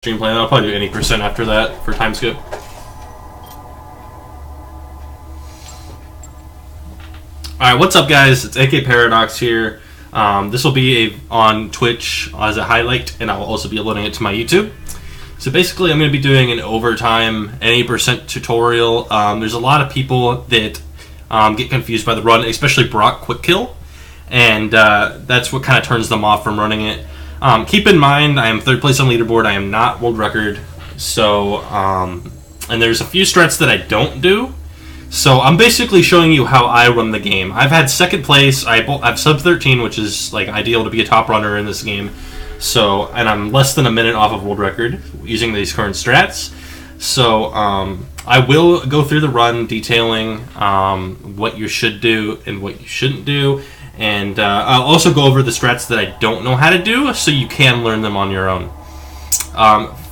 stream plan. I'll probably do any percent after that for time skip. Alright, what's up guys? It's AK Paradox here. This will be on Twitch as a highlight, and I'll also be uploading it to my YouTube. So basically I'm going to be doing an overtime any percent tutorial. There's a lot of people that get confused by the run, especially Brock Quick Kill, and that's what kind of turns them off from running it. Keep in mind, I am 3rd place on leaderboard. I am not world record. So, and there's a few strats that I don't do. So I'm basically showing you how I run the game. I've had 2nd place. I've sub 13, which is like ideal to be a top runner in this game. So, and I'm less than a minute off of world record using these current strats. So, I will go through the run detailing what you should do and what you shouldn't do. And I'll also go over the strats that I don't know how to do, so you can learn them on your own.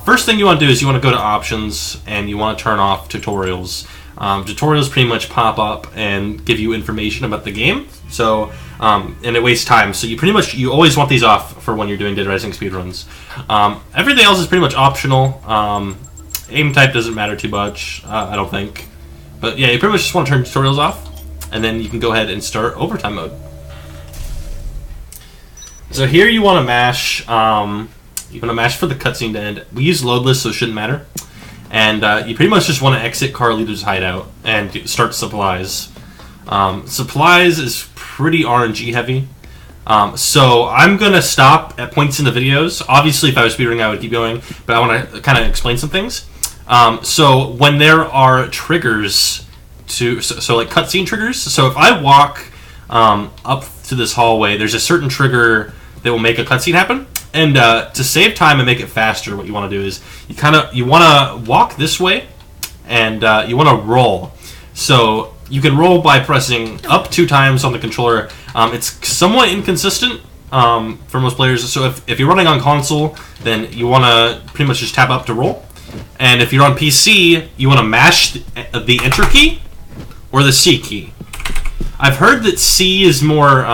First thing you want to do is you want to go to options, and you want to turn off tutorials. Tutorials pretty much pop up and give you information about the game, so and it wastes time. So you always want these off for when you're doing Dead Rising speedruns. Everything else is pretty much optional. Aim type doesn't matter too much, I don't think. But yeah, you pretty much just want to turn tutorials off, and then you can go ahead and start overtime mode. So here you want to mash. You want to mash for the cutscene to end. We use loadless, so it shouldn't matter. And you pretty much just want to exit Carlito's hideout and start supplies. Supplies is pretty RNG heavy. So I'm gonna stop at points in the videos. Obviously, if I was speedrunning, I would keep going, but I want to kind of explain some things. So when there are triggers so like cutscene triggers. So if I walk up to this hallway, there's a certain trigger that will make a cutscene happen. And to save time and make it faster, what you want to do is you want to walk this way, and you want to roll. So you can roll by pressing up 2 times on the controller. It's somewhat inconsistent for most players. So if you're running on console, then you want to pretty much just tap up to roll. And if you're on PC, you want to mash the Enter key or the C key. I've heard that C is more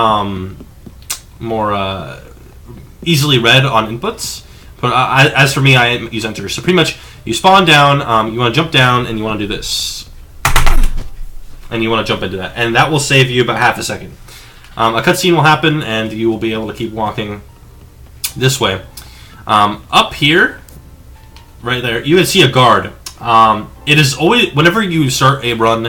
easily read on inputs, but as for me, I use Enter. So pretty much, you spawn down, you want to jump down, and you want to do this. And you want to jump into that. And that will save you about half a second. A cutscene will happen, and you will be able to keep walking this way. Up here, right there, you can see a guard. It is always, whenever you start a run,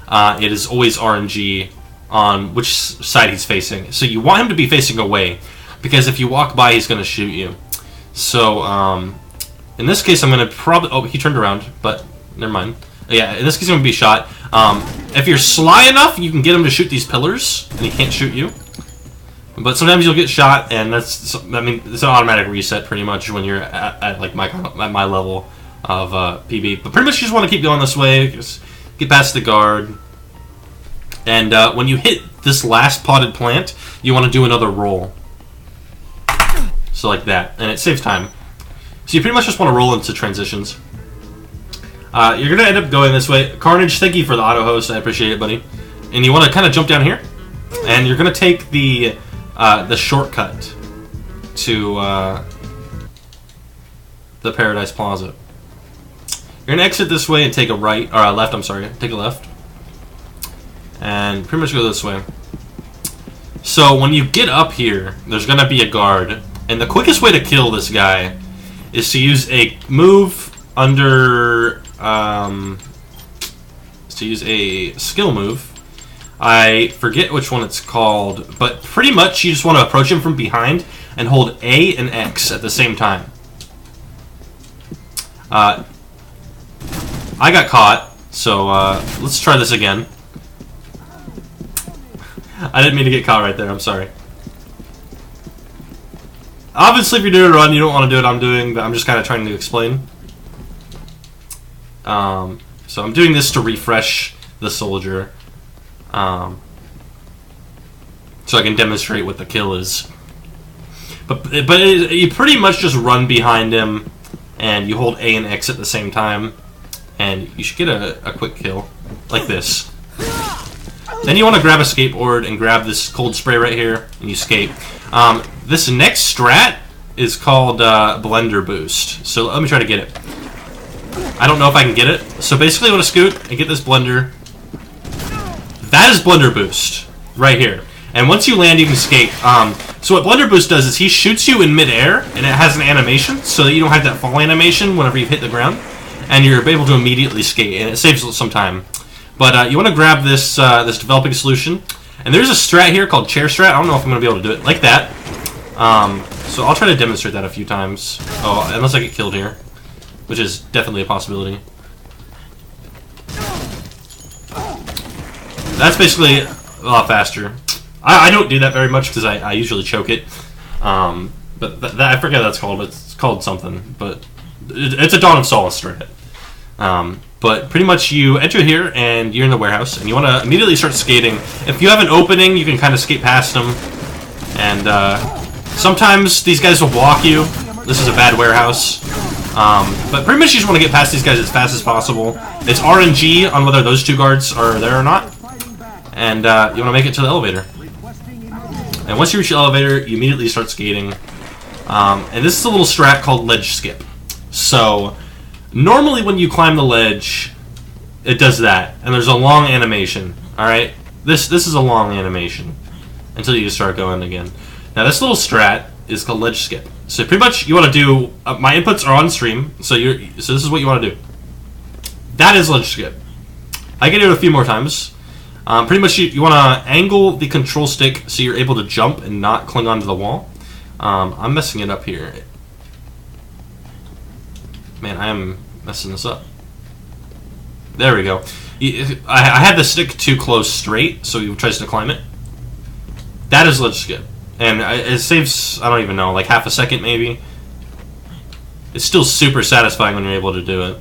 it is always RNG on which side he's facing. So you want him to be facing away, because if you walk by, he's going to shoot you. So, in this case, I'm going to probably... Oh, he turned around, but never mind. Yeah, in this case, I'm going to be shot. If you're sly enough, you can get him to shoot these pillars, and he can't shoot you. But sometimes you'll get shot, and it's an automatic reset, pretty much, when you're at like my level of PB. But pretty much you just want to keep going this way, just get past the guard. And when you hit this last potted plant, you want to do another roll. So like that, and it saves time. So you pretty much just want to roll into transitions. You're going to end up going this way. Carnage, thank you for the auto host. I appreciate it, buddy. And you want to kind of jump down here, and you're going to take the shortcut to the Paradise Plaza. You're going to exit this way and take a right, or a left, I'm sorry. Take a left. And pretty much go this way. So when you get up here, there's going to be a guard. And the quickest way to kill this guy is to use a move under... to use a skill move. I forget which one it's called, but pretty much you just want to approach him from behind and hold A and X at the same time. I got caught, so let's try this again. I didn't mean to get caught right there, I'm sorry. Obviously, if you're doing a run, you don't want to do what I'm doing, but I'm just kind of trying to explain. So I'm doing this to refresh the soldier, so I can demonstrate what the kill is. But you pretty much just run behind him, and you hold A and X at the same time, and you should get a quick kill, like this. Then you want to grab a skateboard and grab this cold spray right here, and you skate. This next strat is called Blender Boost. So let me try to get it. I don't know if I can get it. So basically I want to scoot and get this blender. That is Blender Boost right here. And once you land, you can skate. So what Blender Boost does is he shoots you in midair, and it has an animation so that you don't have that fall animation whenever you hit the ground. And you're able to immediately skate, and it saves some time. But you want to grab this this developing solution. And there's a strat here called chair strat. I don't know if I'm going to be able to do it like that. So I'll try to demonstrate that a few times. Oh, unless I get killed here, which is definitely a possibility. That's basically a lot faster. I don't do that very much because I usually choke it. But I forget what that's called. It's called something. But it's a Dawn of Solace strat. But pretty much you enter here and you're in the warehouse and you want to immediately start skating. If you have an opening, you can kind of skate past them. And sometimes these guys will walk you. This is a bad warehouse. But pretty much you just want to get past these guys as fast as possible. It's RNG on whether those two guards are there or not. And you want to make it to the elevator. And once you reach the elevator, you immediately start skating. And this is a little strat called ledge skip. So normally when you climb the ledge, it does that. And there's a long animation. Alright? This is a long animation. Until you start going again. Now this little strat is called ledge skip. So pretty much you want to do... my inputs are on stream. So this is what you want to do. That is ledge skip. I can do it a few more times. Pretty much you want to angle the control stick so you're able to jump and not cling onto the wall. I'm messing it up here. Man, I am messing this up. There we go. I had the stick too close straight, so he tries to climb it. That is ledge skip. And it saves, I don't even know, like half a second maybe. It's still super satisfying when you're able to do it.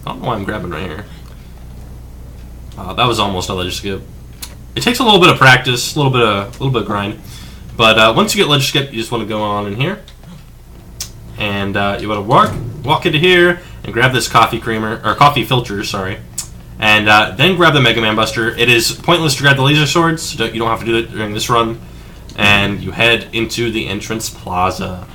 I don't know why I'm grabbing right here. That was almost a ledge skip. It takes a little bit of practice, a little bit of grind, but once you get ledge skip, you just want to go on in here, and you want to walk into here and grab this coffee creamer or coffee filter, sorry, and then grab the Mega Man Buster. It is pointless to grab the laser swords. So you don't have to do it during this run, and you head into the entrance plaza.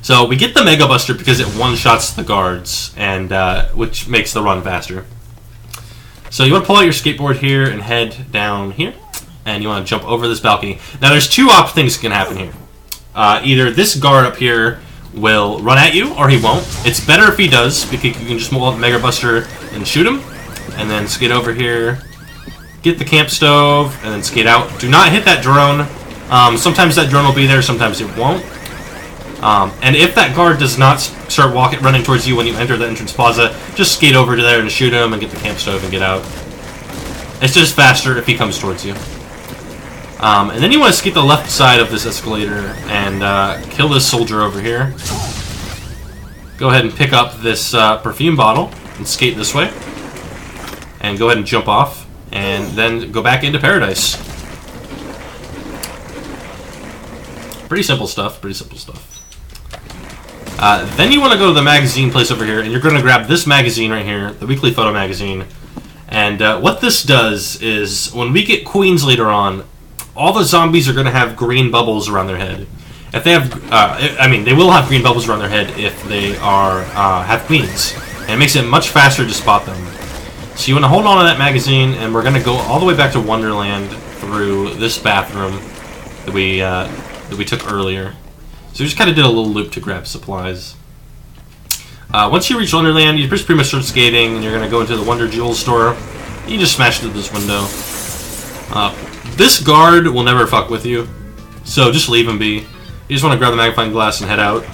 So we get the Mega Buster because it one-shots the guards, and which makes the run faster. So you want to pull out your skateboard here and head down here, and you want to jump over this balcony. Now there's two things that can happen here. Either this guard up here will run at you, or he won't. It's better if he does, because you can just pull out the Mega Buster and shoot him, and then skate over here, get the camp stove, and then skate out. Do not hit that drone. Sometimes that drone will be there, sometimes it won't. And if that guard does not start running towards you when you enter the entrance plaza, just skate over to there and shoot him and get the camp stove and get out. It's just faster if he comes towards you. And then you want to skate the left side of this escalator and kill this soldier over here. Go ahead and pick up this perfume bottle and skate this way. And go ahead and jump off. And then go back into paradise. Pretty simple stuff, pretty simple stuff. Then you want to go to the magazine place over here, and you're going to grab this magazine right here, the weekly photo magazine. And what this does is, when we get queens later on, all the zombies are going to have green bubbles around their head. If they have, they will have green bubbles around their head if they are have queens, and it makes it much faster to spot them. So you want to hold on to that magazine, and we're going to go all the way back to Wonderland through this bathroom that we took earlier. So we just kind of did a little loop to grab supplies. Once you reach Wonderland, you just pretty much start skating, and you're going to go into the Wonder Jewels store. You just smash through this window. This guard will never fuck with you, so just leave him be. You just want to grab the magnifying glass and head out.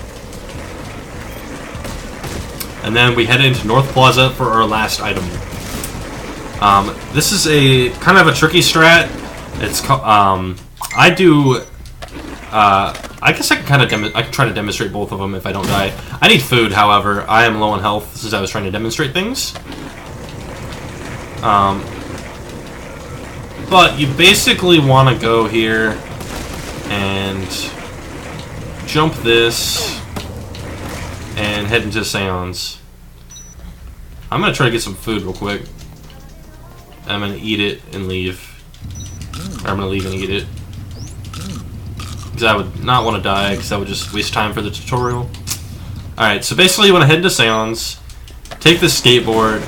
And then we head into North Plaza for our last item. This is a kind of a tricky strat. It's I guess I can try to demonstrate both of them if I don't die. I need food, however. I am low on health since I was trying to demonstrate things. But you basically want to go here and jump this and head into Seance. I'm going to try to get some food real quick. I'm going to eat it and leave. Or I'm going to leave and eat it. because I would not want to die, because that would just waste time for the tutorial. Alright, so basically you want to head into Seance, take the skateboard,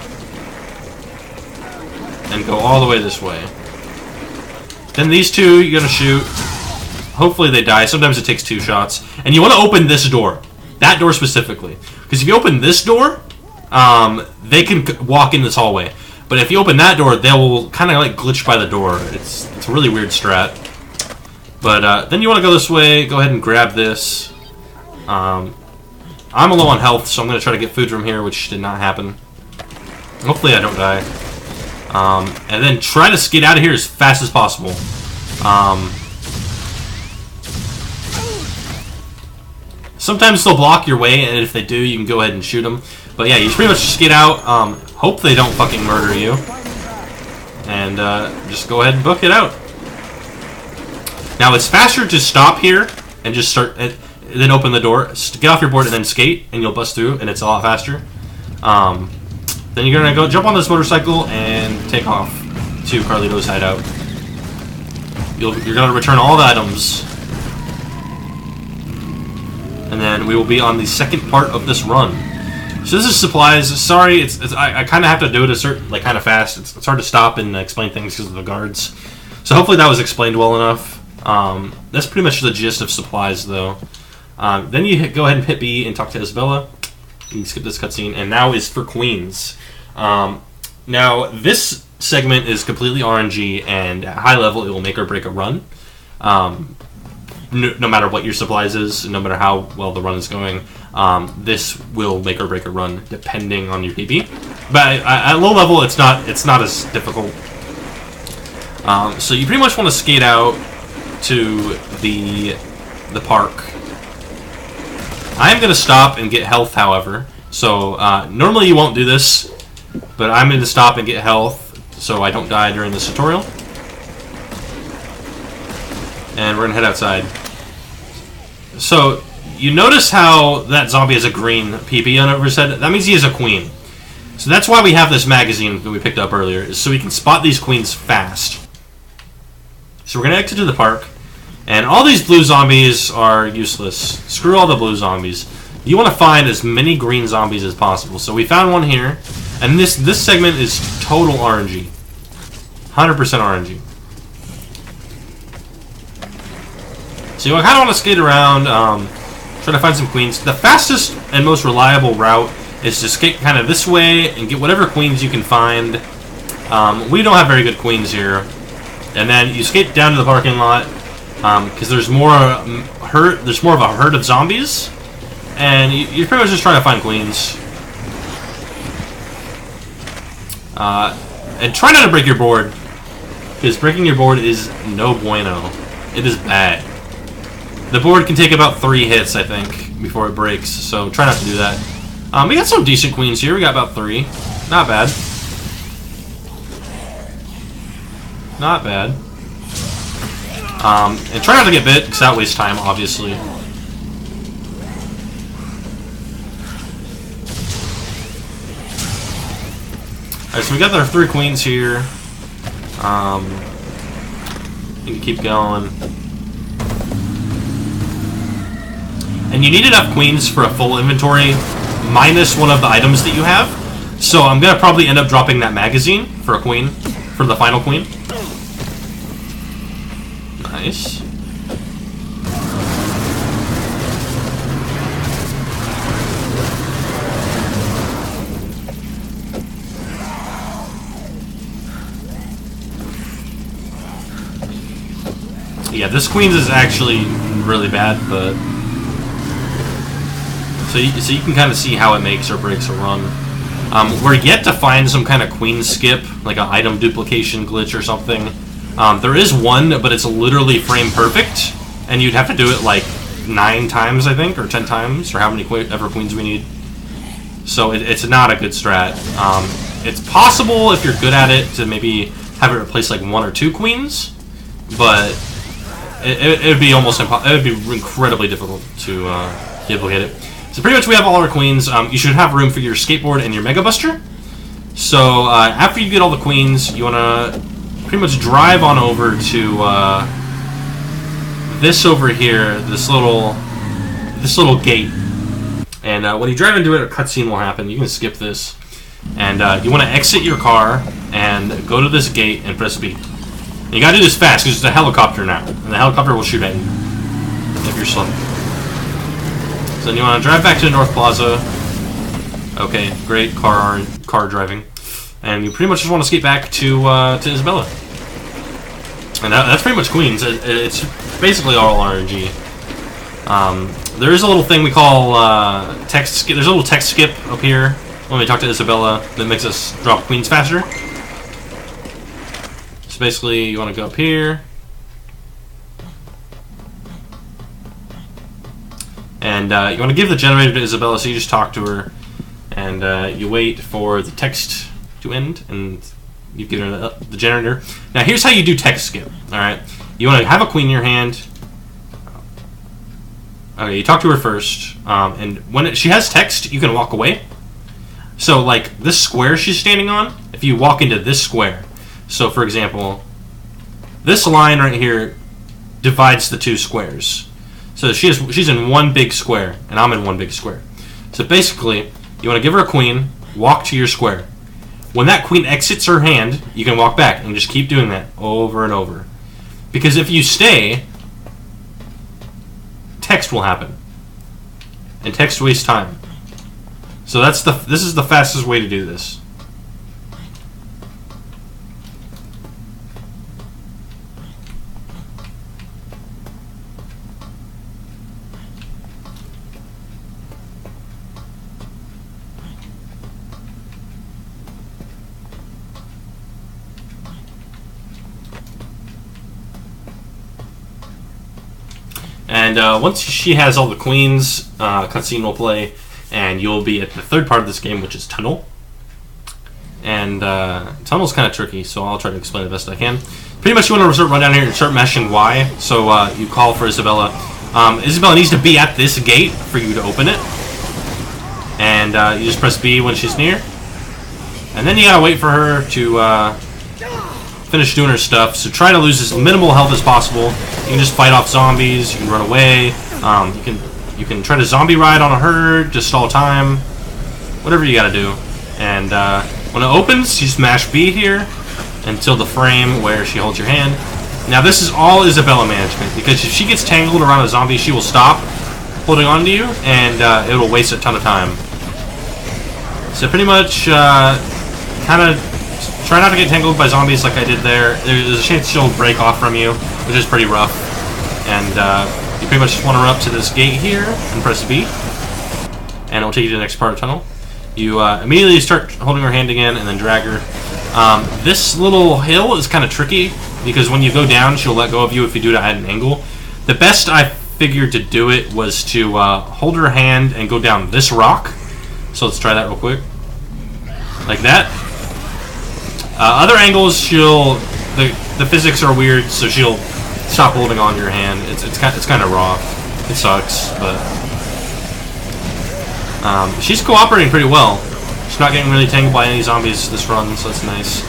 and go all the way this way. Then these two you're going to shoot. Hopefully they die. Sometimes it takes 2 shots. And you want to open this door. That door specifically. Because if you open this door, they can walk in this hallway. But if you open that door, they will kind of like glitch by the door. It's a really weird strat. But then you want to go this way. Go ahead and grab this. I'm low on health, so I'm going to try to get food from here, which did not happen. Hopefully I don't die. And then try to skate out of here as fast as possible. Sometimes they'll block your way, and if they do, you can go ahead and shoot them. But yeah, you pretty much just get out. Hope they don't fucking murder you. And just go ahead and book it out. Now, it's faster to stop here and just start, then open the door, get off your board, and then skate, and you'll bust through, and it's a lot faster. Then you're going to go jump on this motorcycle and take off to Carlito's hideout. You're going to return all the items. And then we will be on the second part of this run. So this is supplies. Sorry, I kind of have to do it kind of fast. It's hard to stop and explain things because of the guards. So hopefully that was explained well enough. That's pretty much the gist of supplies, though. Then you go ahead and hit B and talk to Isabella. You skip this cutscene, and now is for Queens. Now this segment is completely RNG, and at high level it will make or break a run. No matter what your supplies is, no matter how well the run is going, this will make or break a run depending on your PB. But at low level, it's not as difficult. So you pretty much want to skate out to the park. I am going to stop and get health, however. So normally you won't do this, but I'm going to stop and get health so I don't die during this tutorial. And we're going to head outside. So, you notice how that zombie has a green PP on over his head? That means he is a queen. So that's why we have this magazine that we picked up earlier, is so we can spot these queens fast. So we're going to exit to the park. And all these blue zombies are useless. Screw all the blue zombies. You want to find as many green zombies as possible. So we found one here. And this segment is total RNG. 100% RNG. So you kind of want to skate around, try to find some queens. The fastest and most reliable route is to skate kind of this way and get whatever queens you can find. We don't have very good queens here. And then you skate down to the parking lot, because there's more of a herd of zombies, and you're pretty much just trying to find queens. And try not to break your board, because breaking your board is no bueno. It is bad. The board can take about 3 hits, I think, before it breaks, so try not to do that. We got some decent queens here. We got about 3. Not bad. Not bad. And try not to get bit, because that wastes time, obviously. Alright, so we got our 3 queens here. You can keep going. And you need enough queens for a full inventory, minus one of the items that you have. So I'm going to probably end up dropping that magazine for a queen, for the final queen. Nice. Yeah, this queen's is actually really bad, but... So you can kind of see how it makes or breaks a run. We're yet to find some kind of queen skip, like an item duplication glitch or something. There is one, but it's literally frame perfect, and you'd have to do it like 9 times, I think, or 10 times, or how many ever queens we need. So it's not a good strat. It's possible, if you're good at it, to maybe have it replace like 1 or 2 queens, but it would be almost impossible. It would be incredibly difficult to duplicate it. So pretty much we have all our queens. You should have room for your skateboard and your Mega Buster. So after you get all the queens, you want to pretty much drive on over to this over here, this little gate. And when you drive into it, a cutscene will happen. You can skip this. And you want to exit your car and go to this gate and press B. And you gotta do this fast because it's a helicopter now, and the helicopter will shoot at you if you're slow. So then you want to drive back to the North Plaza. Okay, great car driving, and you pretty much just want to skate back to Isabella. And that's pretty much Queens. It's basically all RNG. There is a little thing we call text skip. There's a little text skip up here when we talk to Isabella that makes us drop Queens faster. So basically, you want to go up here, and you want to give the generator to Isabella. So you just talk to her, and you wait for the text to end, and you've given her the generator. Now, here's how you do text skip. All right, you want to have a queen in your hand. Okay, you talk to her first, and when she has text, you can walk away. So, like this square she's standing on, if you walk into this square. So, for example, this line right here divides the two squares. So she's in one big square, and I'm in one big square. So basically, you want to give her a queen, walk to your square. When that queen exits her hand, you can walk back and just keep doing that over and over. Because if you stay, text will happen, and text wastes time. So this is the fastest way to do this. And once she has all the queens, cutscene will play, and you'll be at the third part of this game, which is Tunnel. And Tunnel's kind of tricky, so I'll try to explain the best I can. Pretty much you want to run down here and start mashing Y, so you call for Isabella. Isabella needs to be at this gate for you to open it. And you just press B when she's near. And then you gotta wait for her to finish doing her stuff, so try to lose as minimal health as possible. You can just fight off zombies, you can run away, you can try to zombie ride on a herd, just stall time, whatever you gotta do. And when it opens, you just mash B here until the frame where she holds your hand. Now this is all Isabella management, because if she gets tangled around a zombie, she will stop holding on to you, and it'll waste a ton of time. So pretty much, kind of try not to get tangled by zombies like I did there. There's a chance she'll break off from you, which is pretty rough. And you pretty much just want to run up to this gate here and press B, and it'll take you to the next part of the tunnel. You immediately start holding her hand again and then drag her. This little hill is kind of tricky because when you go down, she'll let go of you if you do it at an angle. The best I figured to do it was to hold her hand and go down this rock. So let's try that real quick. Like that. Other angles, the physics are weird, so she'll stop holding on to your hand. It's kind of raw. It sucks, but she's cooperating pretty well. She's not getting really tangled by any zombies this run, so that's nice.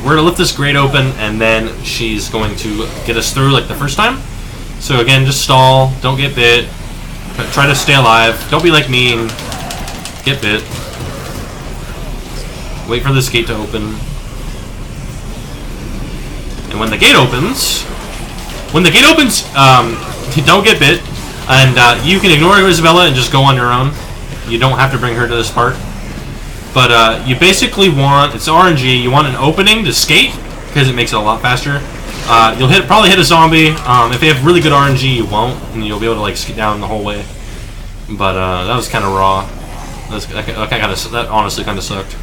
We're gonna lift this grate open, and then she's going to get us through like the first time. So again, just stall, don't get bit, try to stay alive. Don't be like me and get bit. Wait for this gate to open. And when the gate opens, you don't get bit, and you can ignore Isabella and just go on your own. You don't have to bring her to this part. But you basically want, it's RNG, you want an opening to skate, because it makes it a lot faster. You'll probably hit a zombie. If they have really good RNG, you won't, and you'll be able to like skate down the whole way. But that was kind of raw. That honestly kind of sucked.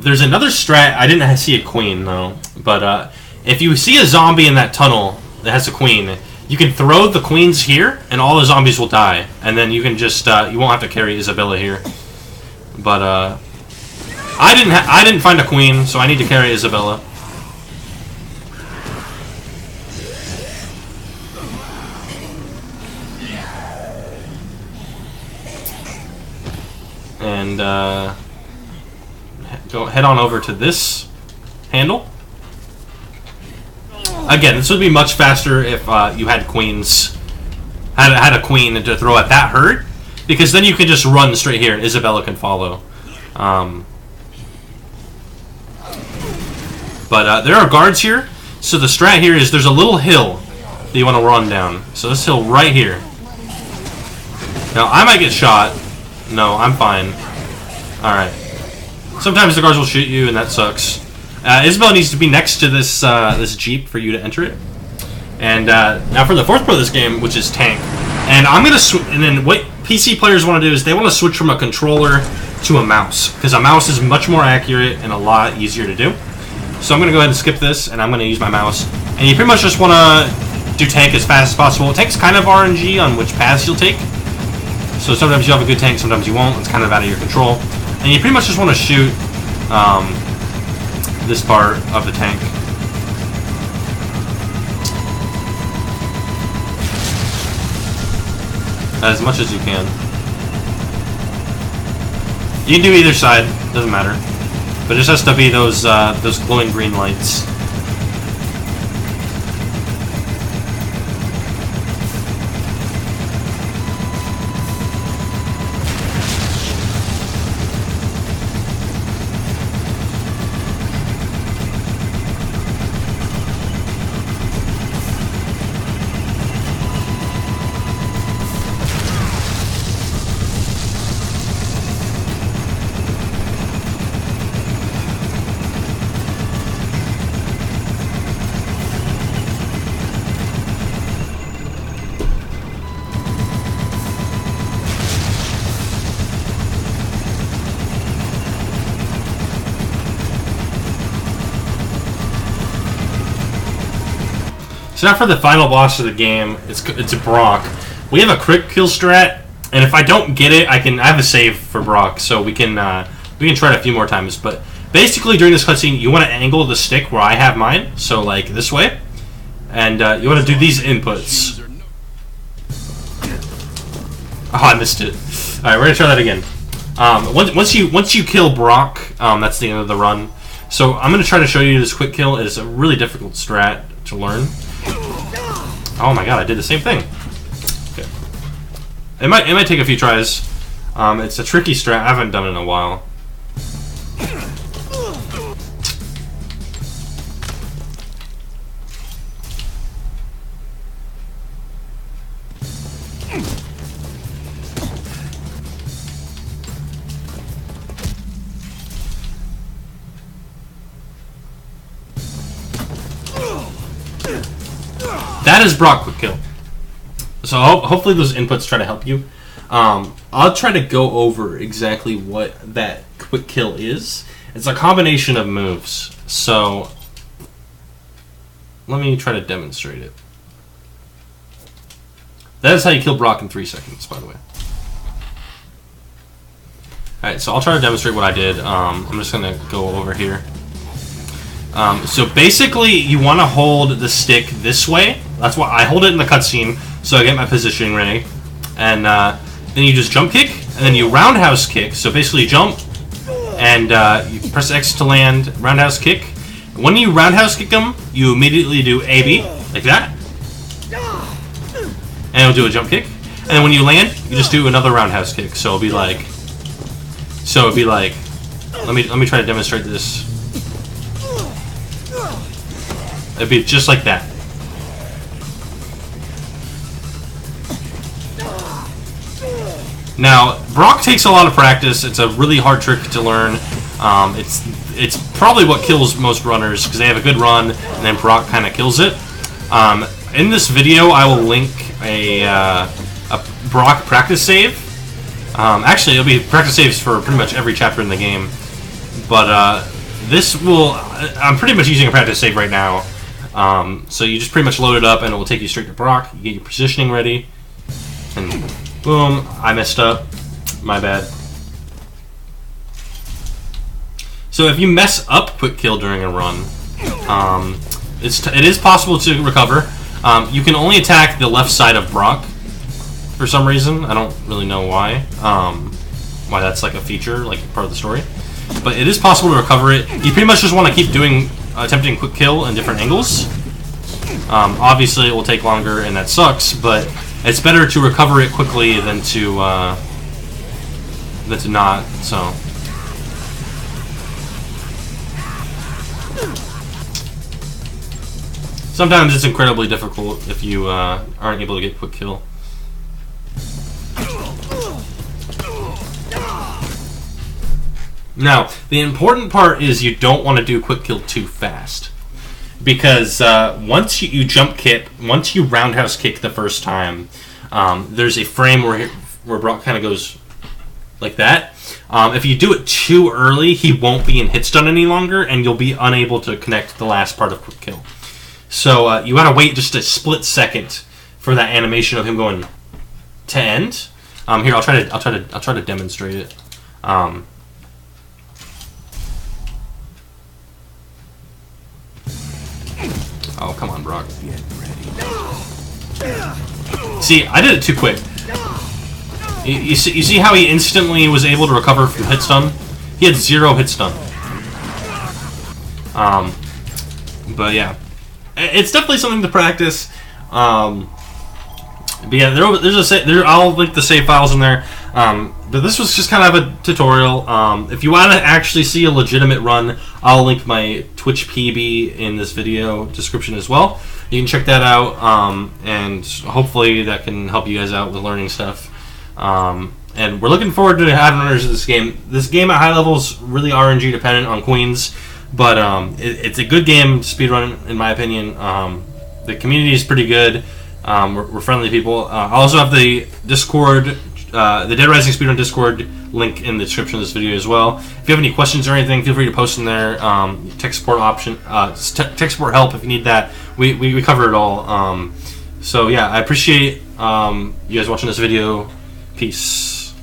There's another strat. I didn't see a queen though, but if you see a zombie in that tunnel that has a queen, you can throw the queens here, and all the zombies will die. And then you can just you won't have to carry Isabella here. But I didn't find a queen, so I need to carry Isabella. And go head on over to this handle. Again, this would be much faster if you had queens, had a queen to throw at that herd, because then you can just run straight here and Isabella can follow. But there are guards here, so the strat here is there's a little hill that you want to run down. So this hill right here. Now I might get shot. No, I'm fine. All right. Sometimes the guards will shoot you, and that sucks. Isabella needs to be next to this this jeep for you to enter it. And now for the fourth part of this game, which is tank. And I'm gonna and then what PC players want to do is they want to switch from a controller to a mouse, because a mouse is much more accurate and a lot easier to do. So I'm gonna go ahead and skip this, and I'm gonna use my mouse. And you pretty much just want to do tank as fast as possible. Tank's kind of RNG on which paths you'll take. So sometimes you have a good tank, sometimes you won't. It's kind of out of your control. And you pretty much just want to shoot this part of the tank. As much as you can. You can do either side, doesn't matter. But it just has to be those glowing green lights. So now for the final boss of the game, it's a Brock. We have a quick kill strat, and if I don't get it, I have a save for Brock, so we can try it a few more times. But basically, during this cutscene, you want to angle the stick where I have mine, so like this way, and you want to do these inputs. Oh, I missed it. All right, we're gonna try that again. Once you kill Brock, that's the end of the run. So I'm gonna try to show you this quick kill. It's a really difficult strat to learn. Oh my god, I did the same thing. Okay. It might take a few tries. It's a tricky strat. I haven't done it in a while. That is Brock quick kill. So hopefully those inputs try to help you. I'll try to go over exactly what that quick kill is. It's a combination of moves. So let me try to demonstrate it. That is how you kill Brock in 3 seconds, by the way. Alright, so I'll try to demonstrate what I did. I'm just going to go over here. So basically, you want to hold the stick this way. That's why I hold it in the cutscene, so I get my positioning ready. And then you just jump kick, and then you roundhouse kick. So basically, you jump, and you press X to land, roundhouse kick. When you roundhouse kick them, you immediately do AB, like that. And it'll do a jump kick. And then when you land, you just do another roundhouse kick. So it'll be like, let me try to demonstrate this. It'd be just like that. Now, Brock takes a lot of practice. It's a really hard trick to learn. It's probably what kills most runners, because they have a good run, and then Brock kind of kills it. In this video, I will link a Brock practice save. Actually, it'll be practice saves for pretty much every chapter in the game. But this will... I'm pretty much using a practice save right now. So you just pretty much load it up, and it will take you straight to Brock. You get your positioning ready, and boom, I messed up. My bad. So if you mess up quick kill during a run, it is possible to recover. You can only attack the left side of Brock for some reason. I don't really know why. Why that's like a feature, like part of the story. But it is possible to recover it. You pretty much just want to keep doing attempting quick kill in different angles. Obviously, it will take longer, and that sucks. But it's better to recover it quickly than to not. So. Sometimes it's incredibly difficult if you aren't able to get quick kill. Now, the important part is you don't want to do quick kill too fast. Because once you jump kick, once you roundhouse kick the first time, there's a frame where Brock kind of goes like that. If you do it too early, he won't be in hit stun any longer, and you'll be unable to connect the last part of quick kill. So you gotta wait just a split second for that animation of him going to end. Here, I'll try to demonstrate it. Oh, come on, Brock. See, I did it too quick. You see how he instantly was able to recover from hit stun? He had 0 hit stun. But yeah. It's definitely something to practice. But yeah, I'll link the save files in there. But this was just kind of a tutorial. If you want to actually see a legitimate run, I'll link my Twitch PB in this video description as well. You can check that out, and hopefully that can help you guys out with learning stuff. And we're looking forward to having runners of this game. This game at high level is really RNG dependent on queens. But it's a good game to speedrun, in my opinion. The community is pretty good. We're friendly people. I also have the Discord, the Dead Rising Speedrun Discord link in the description of this video as well. If you have any questions or anything, feel free to post in there. Tech support option, tech support help if you need that. We cover it all. So yeah, I appreciate you guys watching this video. Peace.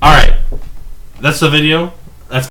All right, that's the video.